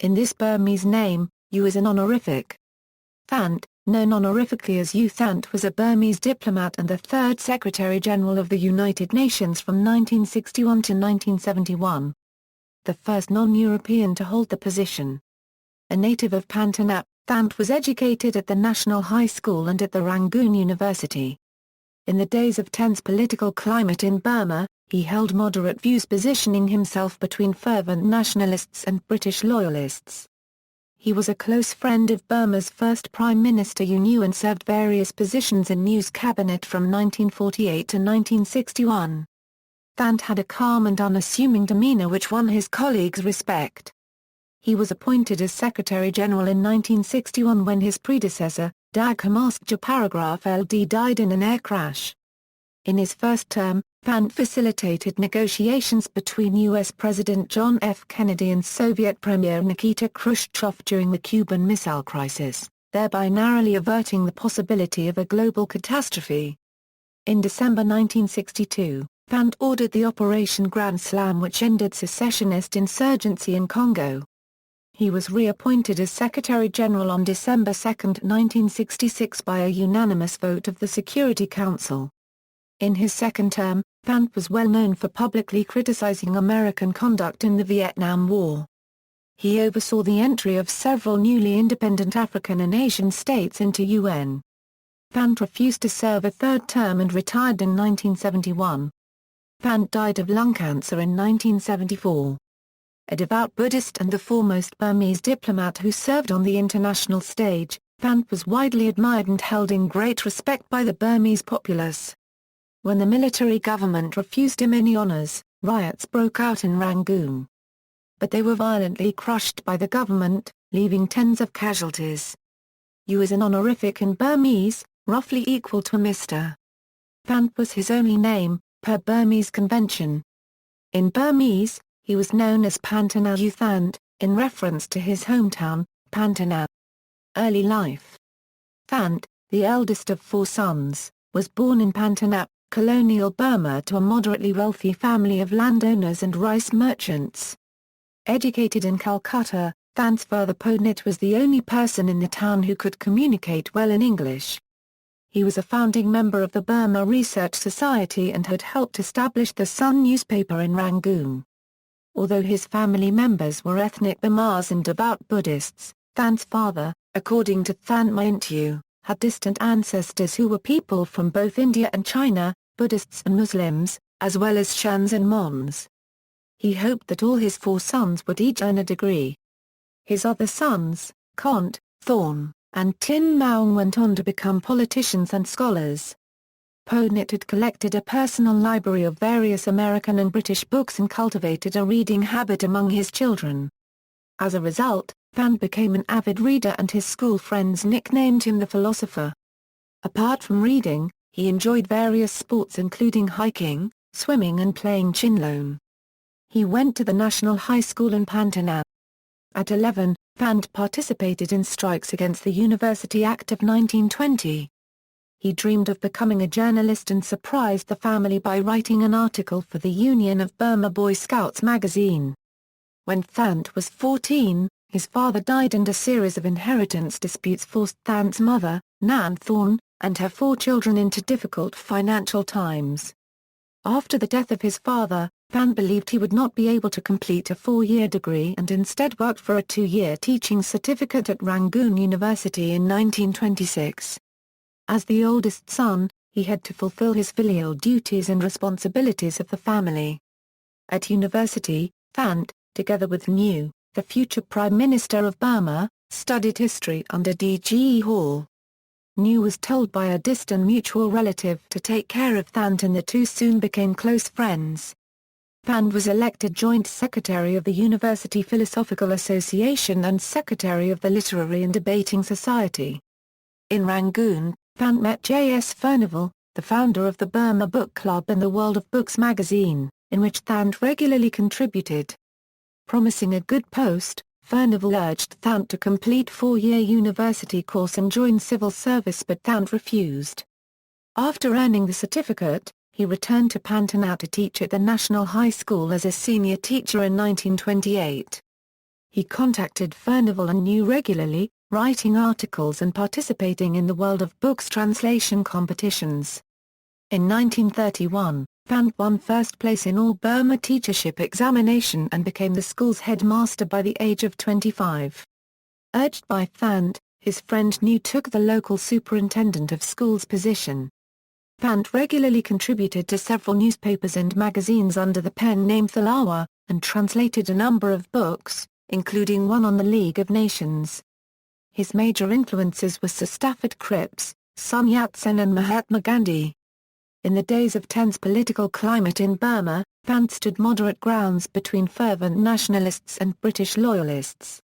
In this Burmese name, U is an honorific. Thant, known honorifically as U Thant, was a Burmese diplomat and the third Secretary-General of the United Nations from 1961 to 1971. The first non-European to hold the position. A native of Pantanap, Thant was educated at the National High School and at the Rangoon University. In the days of tense political climate in Burma, he held moderate views, positioning himself between fervent nationalists and British loyalists. He was a close friend of Burma's first Prime Minister U Nu and served various positions in Nu's cabinet from 1948 to 1961. Thant had a calm and unassuming demeanour which won his colleagues' respect. He was appointed as Secretary-General in 1961 when his predecessor, Dag Hammarskjöld Paragraph LD, died in an air crash. In his first term, Thant facilitated negotiations between U.S. President John F. Kennedy and Soviet Premier Nikita Khrushchev during the Cuban Missile Crisis, thereby narrowly averting the possibility of a global catastrophe. In December 1962, Thant ordered the Operation Grand Slam, which ended secessionist insurgency in Congo. He was reappointed as Secretary-General on December 2, 1966 by a unanimous vote of the Security Council. In his second term, Thant was well known for publicly criticizing American conduct in the Vietnam War. He oversaw the entry of several newly independent African and Asian states into UN. Thant refused to serve a third term and retired in 1971. Thant died of lung cancer in 1974. A devout Buddhist and the foremost Burmese diplomat who served on the international stage, Thant was widely admired and held in great respect by the Burmese populace. When the military government refused him any honors, riots broke out in Rangoon. But they were violently crushed by the government, leaving tens of casualties. U is an honorific in Burmese, roughly equal to a Mr. Thant was his only name, per Burmese convention. In Burmese, he was known as Pantanap U Thant, in reference to his hometown, Pantanap. Early life. Thant, the eldest of 4 sons, was born in Pantanap, colonial Burma, to a moderately wealthy family of landowners and rice merchants. Educated in Calcutta, Thant's father Podnit was the only person in the town who could communicate well in English. He was a founding member of the Burma Research Society and had helped establish the Sun newspaper in Rangoon. Although his family members were ethnic Burmese and devout Buddhists, Thant's father, according to Thant Myintu, had distant ancestors who were people from both India and China, Buddhists and Muslims, as well as Shans and Mons. He hoped that all his 4 sons would each earn a degree. His other sons, Kont, Thorn, and Tin Maung, went on to become politicians and scholars. Podnit had collected a personal library of various American and British books and cultivated a reading habit among his children. As a result, Thant became an avid reader and his school friends nicknamed him the philosopher. Apart from reading, he enjoyed various sports including hiking, swimming and playing chinlone. He went to the National High School in Pantanap. At 11, Thant participated in strikes against the University Act of 1920. He dreamed of becoming a journalist and surprised the family by writing an article for the Union of Burma Boy Scouts magazine. When Thant was 14, his father died and a series of inheritance disputes forced Thant's mother, Nan Thorn, and her 4 children into difficult financial times. After the death of his father, Thant believed he would not be able to complete a 4-year degree and instead worked for a 2-year teaching certificate at Rangoon University in 1926. As the oldest son, he had to fulfill his filial duties and responsibilities of the family. At university, Thant, together with Nu, the future Prime Minister of Burma, studied history under D.G. Hall. Nu was told by a distant mutual relative to take care of Thant and the two soon became close friends. Thant was elected Joint Secretary of the University Philosophical Association and Secretary of the Literary and Debating Society. In Rangoon, Thant met J.S. Furnival, the founder of the Burma Book Club and the World of Books magazine, in which Thant regularly contributed. Promising a good post, Furnival urged Thant to complete 4-year university course and join civil service, but Thant refused. After earning the certificate, he returned to Pantanap to teach at the National High School as a senior teacher in 1928. He contacted Furnival and New regularly, writing articles and participating in the World of Books translation competitions. In 1931, Thant won first place in all Burma teachership examination and became the school's headmaster by the age of 25. Urged by Thant, his friend New took the local superintendent of schools position. Thant regularly contributed to several newspapers and magazines under the pen name Thalawa, and translated a number of books, including one on the League of Nations. His major influences were Sir Stafford Cripps, Sun Yat-sen and Mahatma Gandhi. In the days of tense political climate in Burma, Thant stood moderate grounds between fervent nationalists and British loyalists.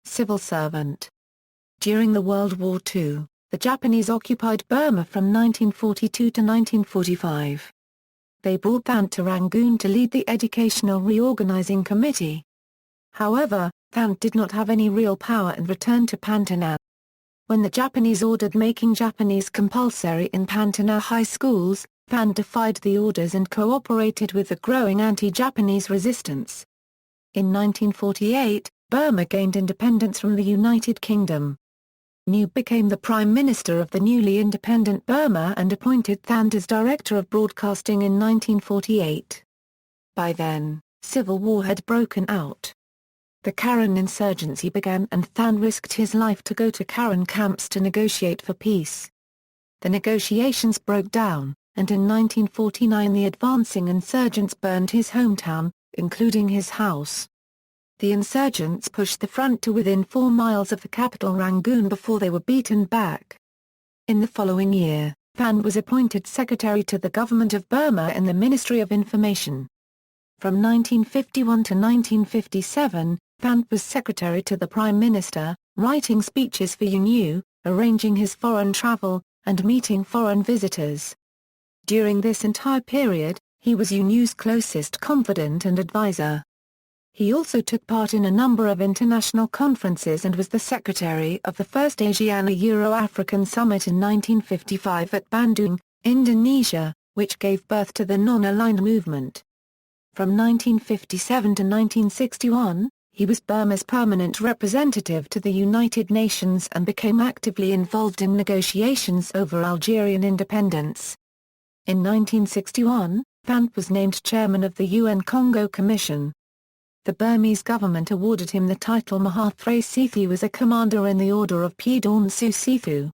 Civil servant. During the World War II, the Japanese occupied Burma from 1942 to 1945. They brought Thant to Rangoon to lead the Educational Reorganizing Committee. However, Thant did not have any real power and returned to Pantanaw. When the Japanese ordered making Japanese compulsory in Pantanaw high schools, Thant defied the orders and cooperated with the growing anti-Japanese resistance. In 1948, Burma gained independence from the United Kingdom. New became the Prime Minister of the newly independent Burma and appointed Thant as Director of Broadcasting in 1948. By then, civil war had broken out. The Karen insurgency began and Thant risked his life to go to Karen camps to negotiate for peace. The negotiations broke down, and in 1949 the advancing insurgents burned his hometown, including his house. The insurgents pushed the front to within 4 miles of the capital Rangoon before they were beaten back. In the following year, Thant was appointed Secretary to the Government of Burma in the Ministry of Information. From 1951 to 1957, Thant was Secretary to the Prime Minister, writing speeches for UNU, arranging his foreign travel, and meeting foreign visitors. During this entire period, he was UNU's closest confidant and advisor. He also took part in a number of international conferences and was the secretary of the first Asiana-Euro-African Summit in 1955 at Bandung, Indonesia, which gave birth to the non-aligned movement. From 1957 to 1961, he was Burma's permanent representative to the United Nations and became actively involved in negotiations over Algerian independence. In 1961, Thant was named chairman of the UN Congo Commission. The Burmese government awarded him the title Mahathir Sethu as a commander in the Order of Pudong Su Sethu.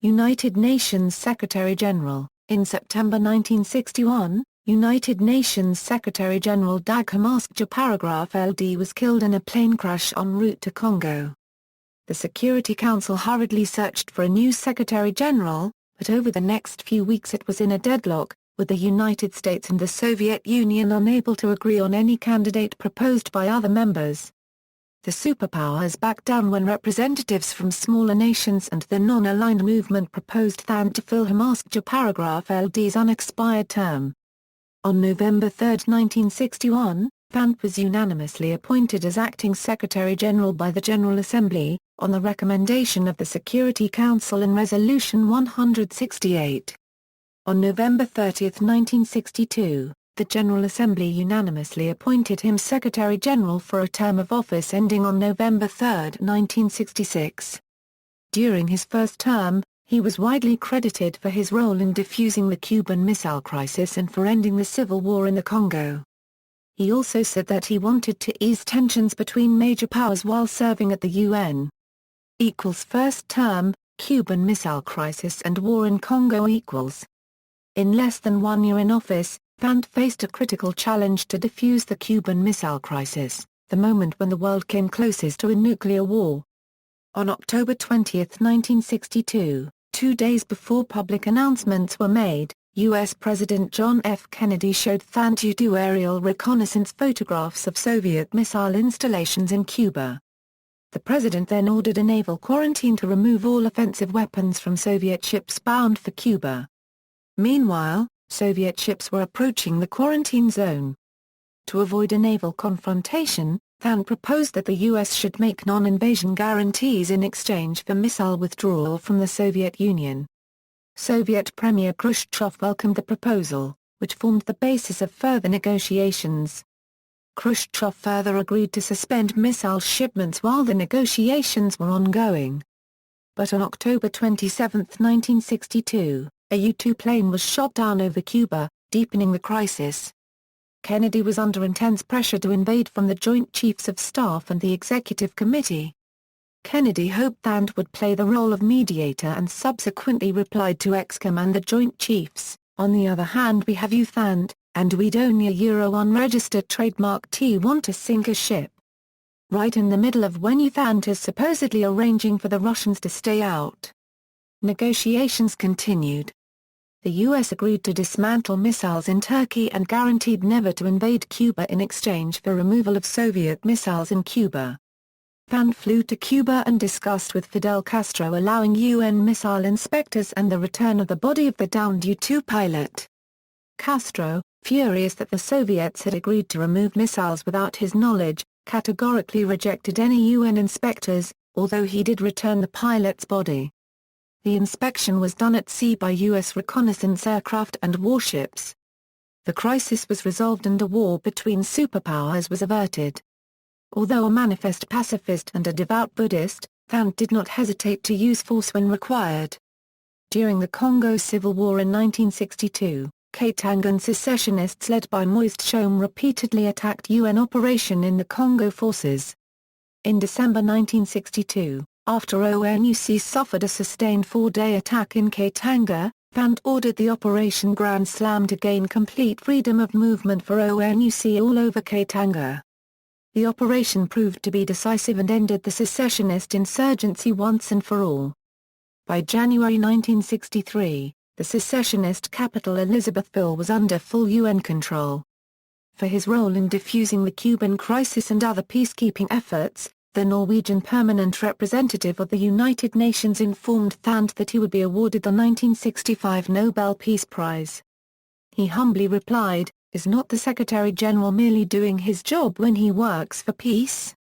United Nations Secretary-General. In September 1961, United Nations Secretary-General Dag Hammarskjöld Paragraph LD was killed in a plane crash en route to Congo. The Security Council hurriedly searched for a new Secretary-General, but over the next few weeks it was in a deadlock, with the United States and the Soviet Union unable to agree on any candidate proposed by other members. The superpowers backed down when representatives from smaller nations and the non-aligned movement proposed Thant to fill Hammarskjöld Paragraph LD's unexpired term. On November 3, 1961, Thant was unanimously appointed as acting Secretary-General by the General Assembly, on the recommendation of the Security Council in Resolution 168. On November 30, 1962, the General Assembly unanimously appointed him Secretary-General for a term of office ending on November 3, 1966. During his first term, he was widely credited for his role in defusing the Cuban Missile Crisis and for ending the civil war in the Congo. He also said that he wanted to ease tensions between major powers while serving at the UN. First term, Cuban Missile Crisis and War in Congo equals. In less than 1 year in office, Thant faced a critical challenge to defuse the Cuban Missile Crisis, the moment when the world came closest to a nuclear war. On October 20, 1962, 2 days before public announcements were made, U.S. President John F. Kennedy showed Thant U-2 aerial reconnaissance photographs of Soviet missile installations in Cuba. The president then ordered a naval quarantine to remove all offensive weapons from Soviet ships bound for Cuba. Meanwhile, Soviet ships were approaching the quarantine zone. To avoid a naval confrontation, Thant proposed that the U.S. should make non-invasion guarantees in exchange for missile withdrawal from the Soviet Union. Soviet Premier Khrushchev welcomed the proposal, which formed the basis of further negotiations. Khrushchev further agreed to suspend missile shipments while the negotiations were ongoing. But on October 27, 1962, a U-2 plane was shot down over Cuba, deepening the crisis. Kennedy was under intense pressure to invade from the Joint Chiefs of Staff and the Executive Committee. Kennedy hoped Thant would play the role of mediator and subsequently replied to ExCom and the Joint Chiefs, "On the other hand, we have U Thant, and we'd only a unregistered trademark T want to sink a ship." Right in the middle of when U Thant is supposedly arranging for the Russians to stay out. Negotiations continued. The U.S. agreed to dismantle missiles in Turkey and guaranteed never to invade Cuba in exchange for removal of Soviet missiles in Cuba. Thant flew to Cuba and discussed with Fidel Castro allowing UN missile inspectors and the return of the body of the downed U-2 pilot. Castro, furious that the Soviets had agreed to remove missiles without his knowledge, categorically rejected any UN inspectors, although he did return the pilot's body. The inspection was done at sea by U.S. reconnaissance aircraft and warships. The crisis was resolved and a war between superpowers was averted. Although a manifest pacifist and a devout Buddhist, Thant did not hesitate to use force when required. During the Congo Civil War in 1962, Katangan secessionists led by Moise Tshom repeatedly attacked UN operation in the Congo forces. In December 1962, after ONUC suffered a sustained 4-day attack in Katanga, Thant ordered the Operation Grand Slam to gain complete freedom of movement for ONUC all over Katanga. The operation proved to be decisive and ended the secessionist insurgency once and for all. By January 1963, the secessionist capital Elizabethville was under full UN control. For his role in defusing the Cuban crisis and other peacekeeping efforts, the Norwegian permanent representative of the United Nations informed Thant that he would be awarded the 1965 Nobel Peace Prize. He humbly replied, "Is not the Secretary-General merely doing his job when he works for peace?"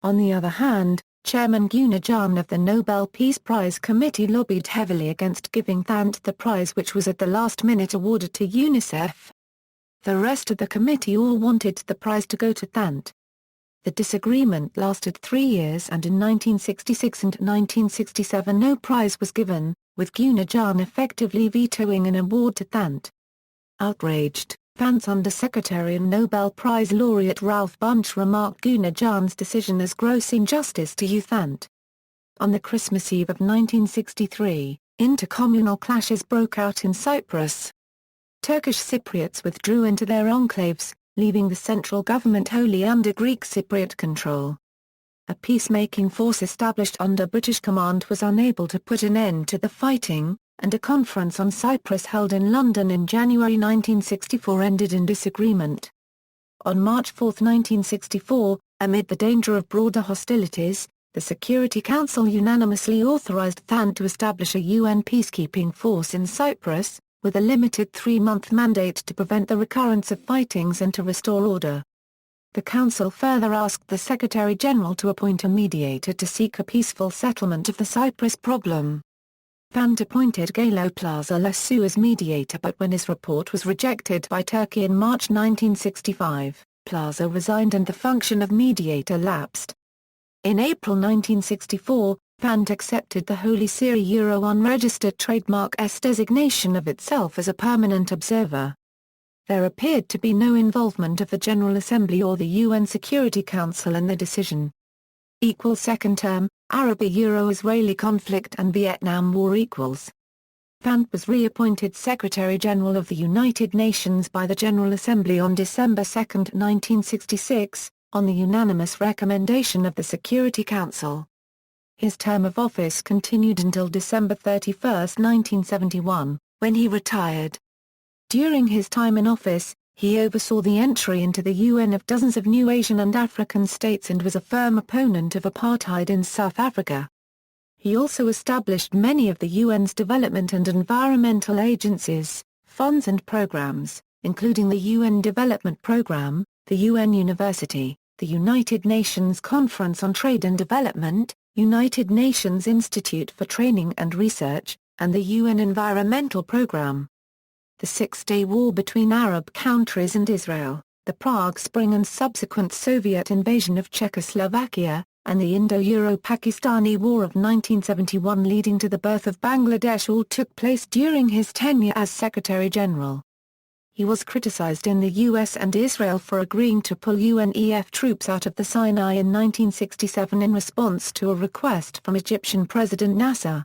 On the other hand, Chairman Gunnar Jahn of the Nobel Peace Prize Committee lobbied heavily against giving Thant the prize, which was at the last minute awarded to UNICEF. The rest of the committee all wanted the prize to go to Thant. The disagreement lasted 3 years and in 1966 and 1967 no prize was given, with Gunnar Jahn effectively vetoing an award to Thant. Outraged, Thant's Undersecretary and Nobel Prize laureate Ralph Bunche remarked Gunnar Jahn's decision as gross injustice to U Thant. On the Christmas Eve of 1963, intercommunal clashes broke out in Cyprus. Turkish Cypriots withdrew into their enclaves, leaving the central government wholly under Greek Cypriot control. A peacemaking force established under British command was unable to put an end to the fighting, and a conference on Cyprus held in London in January 1964 ended in disagreement. On March 4, 1964, amid the danger of broader hostilities, the Security Council unanimously authorized Thant to establish a UN peacekeeping force in Cyprus, with a limited 3-month mandate to prevent the recurrence of fightings and to restore order. The Council further asked the Secretary-General to appoint a mediator to seek a peaceful settlement of the Cyprus problem. Thant appointed Galo Plaza Lassou as mediator, but when his report was rejected by Turkey in March 1965, Plaza resigned and the function of mediator lapsed. In April 1964, Thant accepted the Holy See unregistered trademark S designation of itself as a permanent observer. There appeared to be no involvement of the General Assembly or the UN Security Council in the decision. Second term, Arab-Israeli conflict and Vietnam War equals. Thant was reappointed Secretary-General of the United Nations by the General Assembly on December 2, 1966, on the unanimous recommendation of the Security Council. His term of office continued until December 31, 1971, when he retired. During his time in office, he oversaw the entry into the UN of dozens of new Asian and African states and was a firm opponent of apartheid in South Africa. He also established many of the UN's development and environmental agencies, funds and programs, including the UN Development Programme, the UN University, the United Nations Conference on Trade and Development, United Nations Institute for Training and Research, and the UN Environmental Programme. The Six-Day War between Arab countries and Israel, the Prague Spring and subsequent Soviet invasion of Czechoslovakia, and the Indo-Euro-Pakistani War of 1971 leading to the birth of Bangladesh all took place during his tenure as Secretary-General. He was criticized in the US and Israel for agreeing to pull UNEF troops out of the Sinai in 1967 in response to a request from Egyptian President Nasser.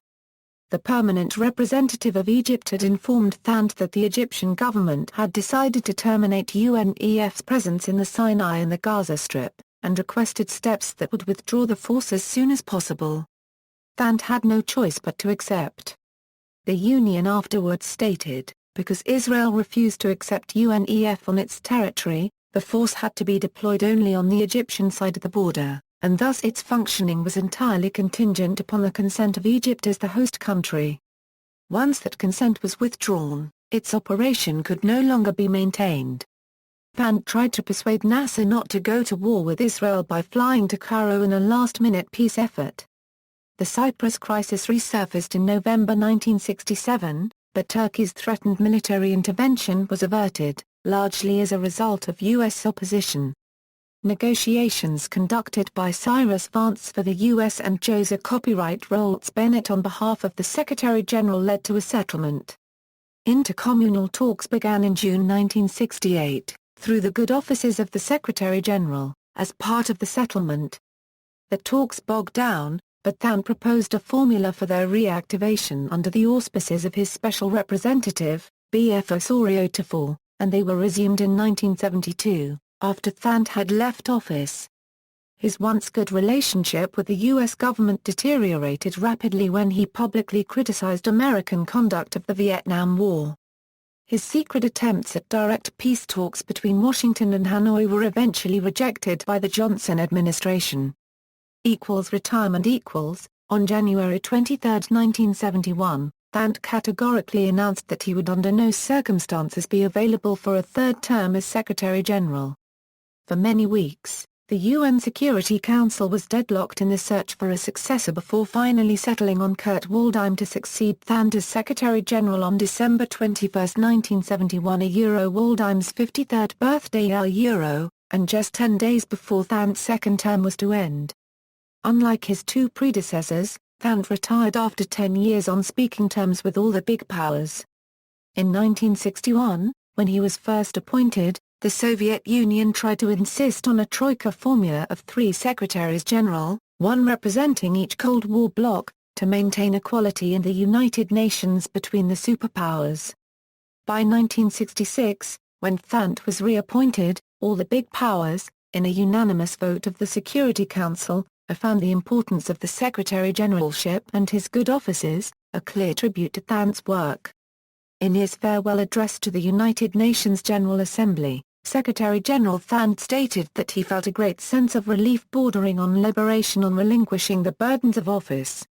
The permanent representative of Egypt had informed Thant that the Egyptian government had decided to terminate UNEF's presence in the Sinai and the Gaza Strip, and requested steps that would withdraw the force as soon as possible. Thant had no choice but to accept. The Union afterwards stated, because Israel refused to accept UNEF on its territory, the force had to be deployed only on the Egyptian side of the border, and thus its functioning was entirely contingent upon the consent of Egypt as the host country. Once that consent was withdrawn, its operation could no longer be maintained. Thant tried to persuade Nasser not to go to war with Israel by flying to Cairo in a last-minute peace effort. The Cyprus crisis resurfaced in November 1967, but Turkey's threatened military intervention was averted, largely as a result of U.S. opposition. Negotiations conducted by Cyrus Vance for the U.S. and Joseph Copyright Rolls Bennett on behalf of the Secretary-General led to a settlement. Intercommunal talks began in June 1968, through the good offices of the Secretary-General, as part of the settlement. The talks bogged down, but Thant proposed a formula for their reactivation under the auspices of his special representative, B.F. Osorio Tafur, and they were resumed in 1972, after Thant had left office. His once good relationship with the U.S. government deteriorated rapidly when he publicly criticized American conduct of the Vietnam War. His secret attempts at direct peace talks between Washington and Hanoi were eventually rejected by the Johnson administration. Retirement. On January 23, 1971, Thant categorically announced that he would under no circumstances be available for a third term as Secretary-General. For many weeks, the UN Security Council was deadlocked in the search for a successor before finally settling on Kurt Waldheim to succeed Thant as Secretary-General on December 21, 1971 Waldheim's 53rd birthday and just 10 days before Thant's second term was to end. Unlike his two predecessors, Thant retired after 10 years on speaking terms with all the big powers. In 1961, when he was first appointed, the Soviet Union tried to insist on a troika formula of 3 secretaries-general, one representing each Cold War bloc, to maintain equality in the United Nations between the superpowers. By 1966, when Thant was reappointed, all the big powers, in a unanimous vote of the Security Council, found the importance of the Secretary-Generalship and his good offices, a clear tribute to Thant's work. In his farewell address to the United Nations General Assembly, Secretary-General Thant stated that he felt a great sense of relief bordering on liberation on relinquishing the burdens of office.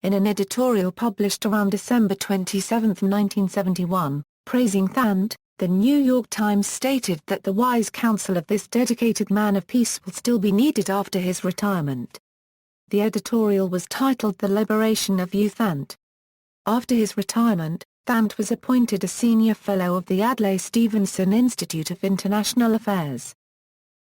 In an editorial published around December 27, 1971, praising Thant, the New York Times stated that the wise counsel of this dedicated man of peace will still be needed after his retirement. The editorial was titled The Liberation of U Thant. After his retirement, Thant was appointed a senior fellow of the Adlai Stevenson Institute of International Affairs.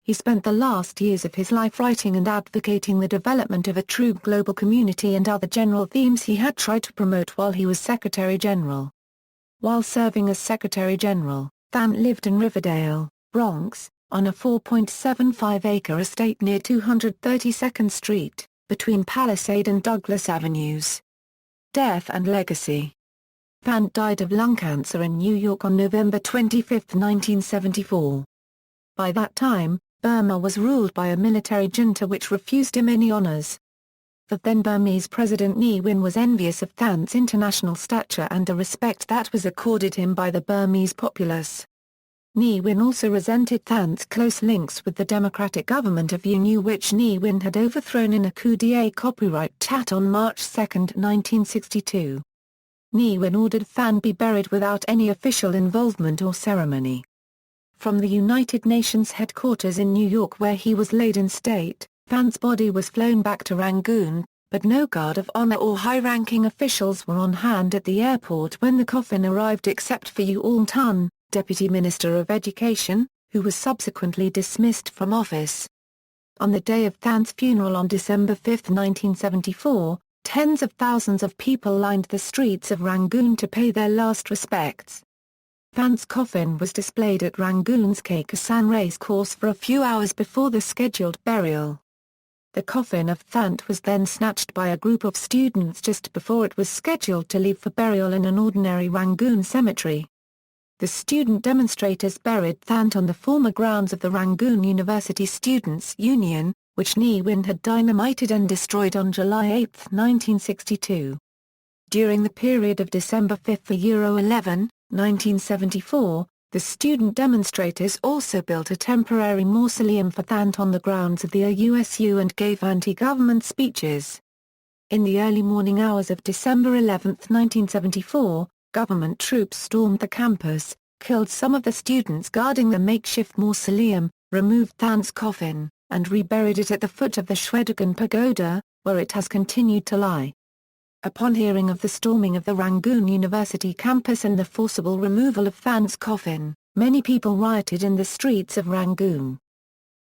He spent the last years of his life writing and advocating the development of a true global community and other general themes he had tried to promote while he was Secretary-General. While serving as Secretary-General, Thant lived in Riverdale, Bronx, on a 4.75-acre estate near 232nd Street, between Palisade and Douglas Avenues. Death and legacy. Thant died of lung cancer in New York on November 25, 1974. By that time, Burma was ruled by a military junta which refused him any honors. The then Burmese President Ne Win was envious of Thant's international stature and the respect that was accorded him by the Burmese populace. Ne Win also resented Thant's close links with the democratic government of UNU which Ne Win had overthrown in a coup d'état copyright on March 2, 1962. Ne Win ordered Thant be buried without any official involvement or ceremony. From the United Nations headquarters in New York where he was laid in state, Thant's body was flown back to Rangoon, but no guard of honor or high-ranking officials were on hand at the airport when the coffin arrived except for U Thant, Deputy Minister of Education, who was subsequently dismissed from office. On the day of Thant's funeral on December 5, 1974, tens of thousands of people lined the streets of Rangoon to pay their last respects. Thant's coffin was displayed at Rangoon's Kekasan racecourse for a few hours before the scheduled burial. The coffin of Thant was then snatched by a group of students just before it was scheduled to leave for burial in an ordinary Rangoon cemetery. The student demonstrators buried Thant on the former grounds of the Rangoon University Students' Union, which Ne Win had dynamited and destroyed on July 8, 1962. During the period of December 5–11, 1974, the student demonstrators also built a temporary mausoleum for Thant on the grounds of the USU and gave anti-government speeches. In the early morning hours of December 11, 1974, government troops stormed the campus, killed some of the students guarding the makeshift mausoleum, removed Thant's coffin, and reburied it at the foot of the Shwedagon Pagoda, where it has continued to lie. Upon hearing of the storming of the Rangoon University campus and the forcible removal of Thant's coffin, many people rioted in the streets of Rangoon.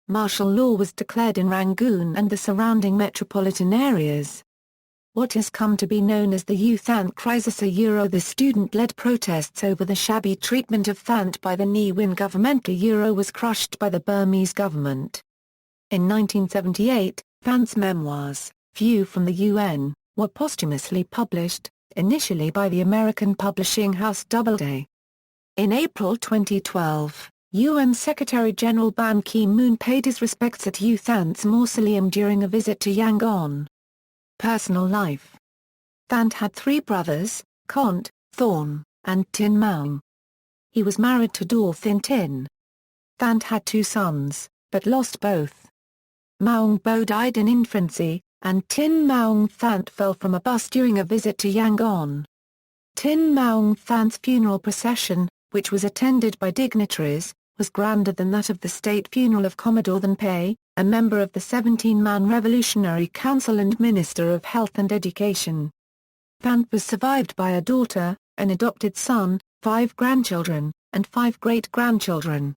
Martial law was declared in Rangoon and the surrounding metropolitan areas. What has come to be known as the U Thant crisis, the student-led protests over the shabby treatment of Thant by the Ne Win government, was crushed by the Burmese government. In 1978, Thant's memoirs, View from the UN, were posthumously published, initially by the American publishing house Doubleday. In April 2012, UN Secretary-General Ban Ki-moon paid his respects at U Thant's mausoleum during a visit to Yangon. Personal life. Thant had three brothers, Cont, Thorn, and Tin Maung. He was married to Dorothy Tin. Thant had two sons, but lost both. Maung Bo died in infancy, and Tin Maung Thant fell from a bus during a visit to Yangon. Tin Maung Thant's funeral procession, which was attended by dignitaries, was grander than that of the state funeral of Commodore Than Pei, a member of the 17-man Revolutionary Council and Minister of Health and Education. Thant was survived by a daughter, an adopted son, 5 grandchildren, and 5 great-grandchildren.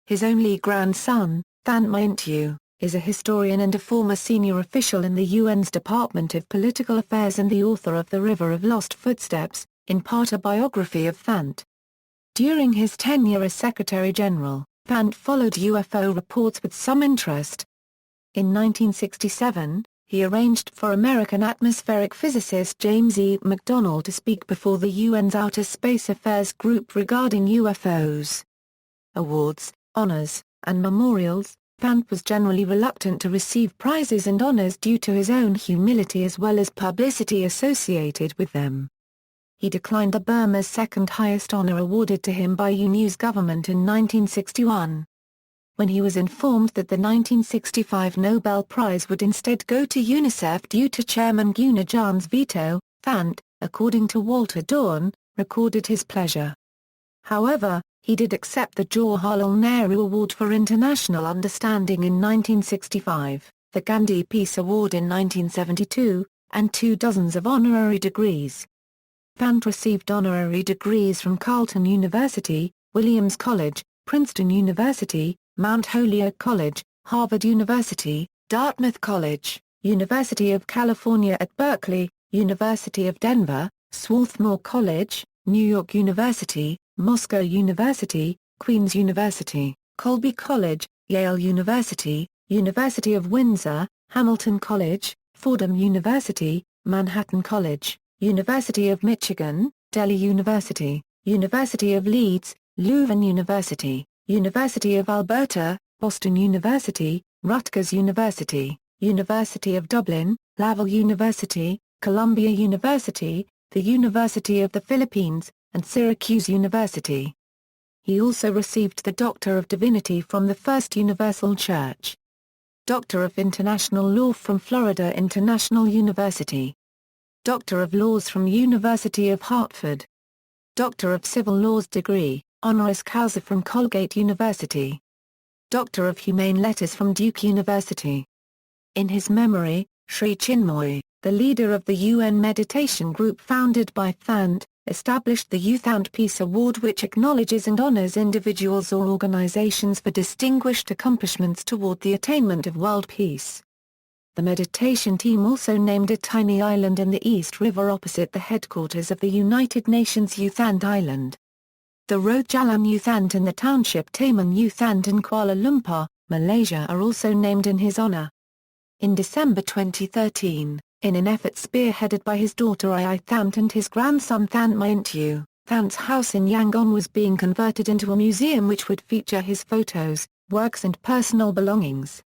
His only grandson, Thant Myintyu, is a historian and a former senior official in the UN's Department of Political Affairs and the author of The River of Lost Footsteps, in part a biography of Thant. During his tenure as Secretary-General, Thant followed UFO reports with some interest. In 1967, he arranged for American atmospheric physicist James E. McDonnell to speak before the UN's Outer Space Affairs Group regarding UFOs. Awards, honors, and memorials. Thant was generally reluctant to receive prizes and honors due to his own humility as well as publicity associated with them. He declined the Burma's second highest honor awarded to him by UN's government in 1961. When he was informed that the 1965 Nobel Prize would instead go to UNICEF due to Chairman Gunnar Jan's veto, Thant, according to Walter Dorn, recorded his pleasure. However, he did accept the Jawaharlal Nehru Award for International Understanding in 1965, the Gandhi Peace Award in 1972, and 2 dozens of honorary degrees. Thant received honorary degrees from Carleton University, Williams College, Princeton University, Mount Holyoke College, Harvard University, Dartmouth College, University of California at Berkeley, University of Denver, Swarthmore College, New York University, Moscow University, Queen's University, Colby College, Yale University, University of Windsor, Hamilton College, Fordham University, Manhattan College, University of Michigan, Delhi University, University of Leeds, Leuven University, University of Alberta, Boston University, Rutgers University, University of Dublin, Laval University, Columbia University, the University of the Philippines, and Syracuse University. He also received the Doctor of Divinity from the First Universal Church. Doctor of International Law from Florida International University. Doctor of Laws from University of Hartford. Doctor of Civil Laws degree, honoris causa from Colgate University. Doctor of Humane Letters from Duke University. In his memory, Sri Chinmoy, the leader of the UN meditation group founded by Thant, established the U Thant Peace Award, which acknowledges and honors individuals or organizations for distinguished accomplishments toward the attainment of world peace. The meditation team also named a tiny island in the East River opposite the headquarters of the United Nations, U Thant Island. The road Jalan U Thant and the township Taman U Thant in Kuala Lumpur, Malaysia are also named in his honor. In December 2013, in an effort spearheaded by his daughter U Thant and his grandson Thant Maintue, Thant's house in Yangon was being converted into a museum which would feature his photos, works and personal belongings.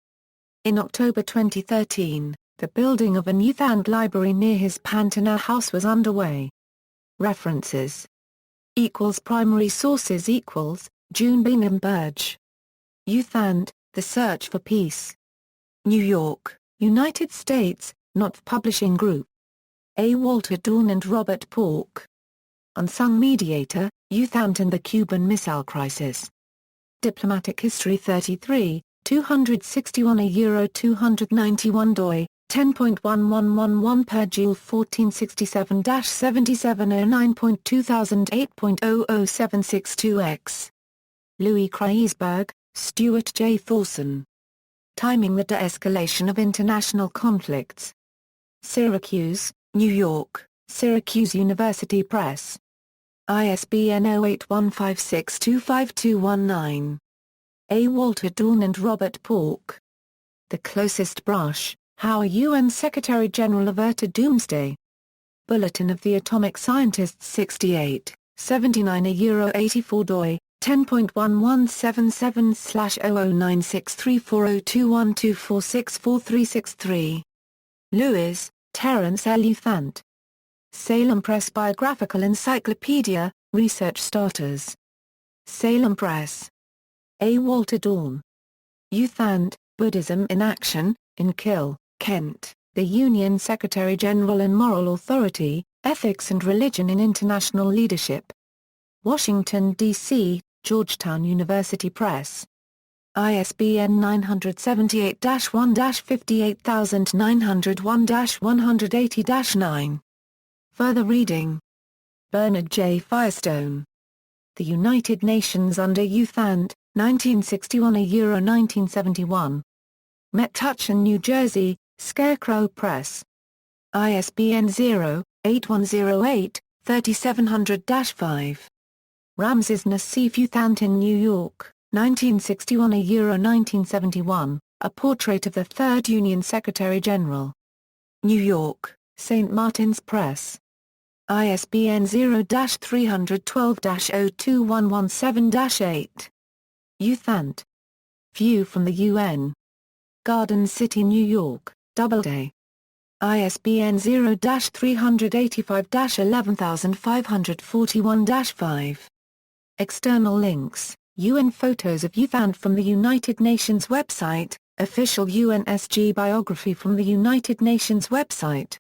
In October 2013, the building of a U Thant library near his Pantana house was underway. References. Primary sources June Bingham Burge. U Thant, The Search for Peace. New York, United States, Knopf Publishing Group. A. Walter Dorn and Robert Pork. Unsung Mediator, U Thant and the Cuban Missile Crisis. Diplomatic History 33, 261 a €291 doi, 10.1111 per Joule 1467-7709.2008.007662x. Louis Kreisberg, Stuart J. Thorson. Timing the De-Escalation of International Conflicts. Syracuse, New York, Syracuse University Press. ISBN 0815625219. A. Walter Dorn and Robert Pork. The Closest Brush, How a UN Secretary-General Averted Doomsday. Bulletin of the Atomic Scientists 68, 79 a €84 doi, 10.1177/0096340212464363. Lewis, Terence L. U Thant. Salem Press Biographical Encyclopedia, Research Starters. Salem Press. A. Walter Dorn. U Thant, Buddhism in Action, in Kill, Kent, The Union Secretary-General and Moral Authority, Ethics and Religion in International Leadership. Washington, D.C., Georgetown University Press. ISBN 978-1-58901-180-9. Further reading. Bernard J. Firestone. The United Nations under U Thant, 1961 1971. Metuchen, New Jersey, Scarecrow Press. ISBN 0-8108-3700-5. Ramses Nassif U Thant in New York, 1961 1971, A Portrait of the Third Union Secretary-General. New York, St. Martin's Press. ISBN 0-312-02117-8. U Thant. View from the UN. Garden City, New York, Doubleday. ISBN 0-385-11541-5. External links, UN photos of U Thant from the United Nations website, official UNSG biography from the United Nations website.